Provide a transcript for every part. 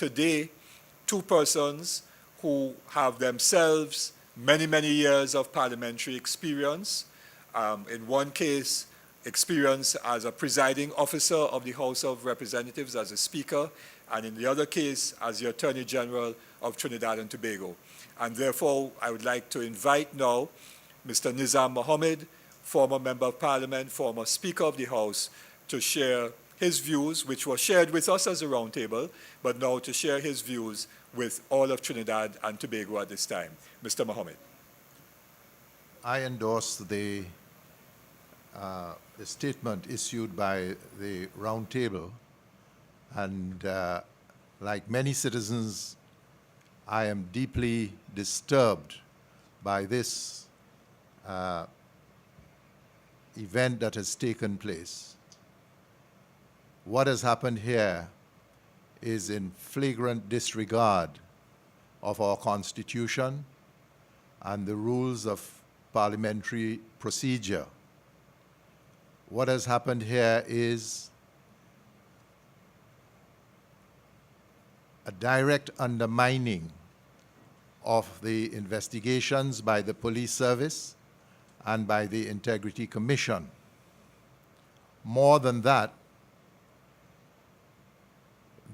today two persons who have themselves many, many years of parliamentary experience. In one case, experience as a presiding officer of the House of Representatives as a speaker, and in the other case, as the Attorney General of Trinidad and Tobago. And therefore, I would like to invite now Mr. Nizam Mohammed, former Member of Parliament, former Speaker of the House, to share his views, which were shared with us as a roundtable, but now to share his views with all of Trinidad and Tobago at this time. Mr. Mohammed. I endorse the statement issued by the Roundtable, and like many citizens, I am deeply disturbed by this event that has taken place. What has happened here is in flagrant disregard of our Constitution and the rules of parliamentary procedure. What has happened here is a direct undermining of the investigations by the police service and by the Integrity Commission. More than that,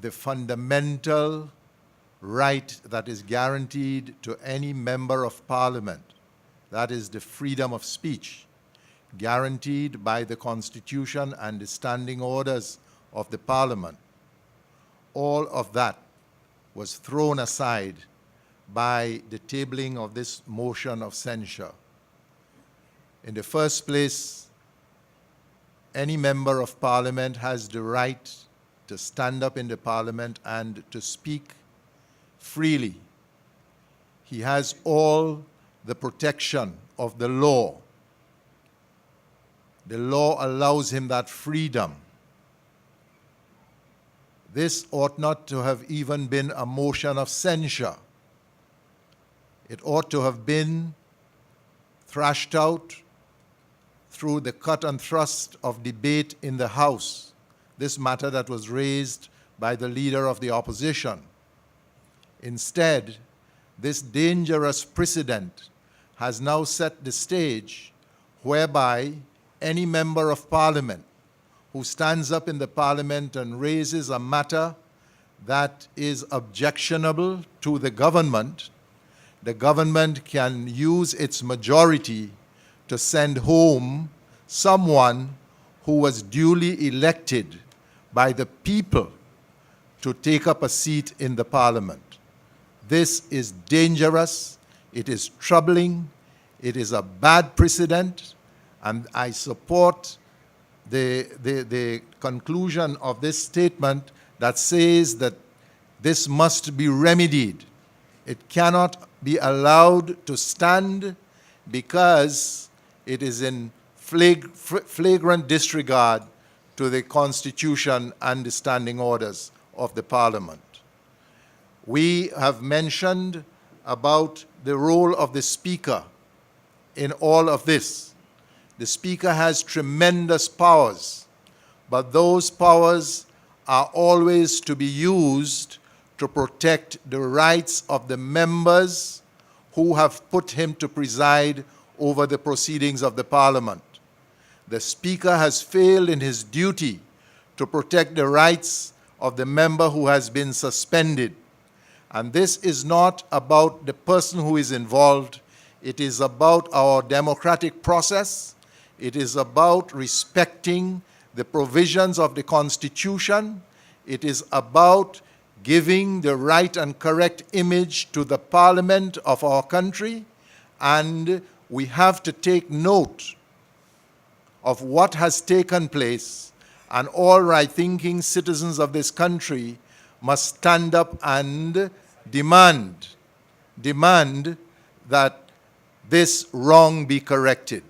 the fundamental right that is guaranteed to any member of parliament, that is the freedom of speech, guaranteed by the Constitution and the standing orders of the Parliament. All of that was thrown aside by the tabling of this motion of censure. In the first place, any member of Parliament has the right to stand up in the Parliament and to speak freely. He has all the protection of the law. The law allows him that freedom. This ought not to have even been a motion of censure. It ought to have been thrashed out through the cut and thrust of debate in the House, this matter that was raised by the leader of the opposition. Instead, this dangerous precedent has now set the stage whereby any member of Parliament who stands up in the Parliament and raises a matter that is objectionable to the government can use its majority to send home someone who was duly elected by the people to take up a seat in the Parliament. This is dangerous, it is troubling, it is a bad precedent, and I support the conclusion of this statement that says that this must be remedied. It cannot be allowed to stand because it is in flagrant disregard to the Constitution and the standing orders of the Parliament. We have mentioned about the role of the Speaker in all of this. The Speaker has tremendous powers, but those powers are always to be used to protect the rights of the members who have put him to preside over the proceedings of the Parliament. The Speaker has failed in his duty to protect the rights of the member who has been suspended. And this is not about the person who is involved. It is about our democratic process. It is about respecting the provisions of the Constitution. It is about giving the right and correct image to the Parliament of our country. And we have to take note of what has taken place, and all right-thinking citizens of this country must stand up and demand that this wrong be corrected.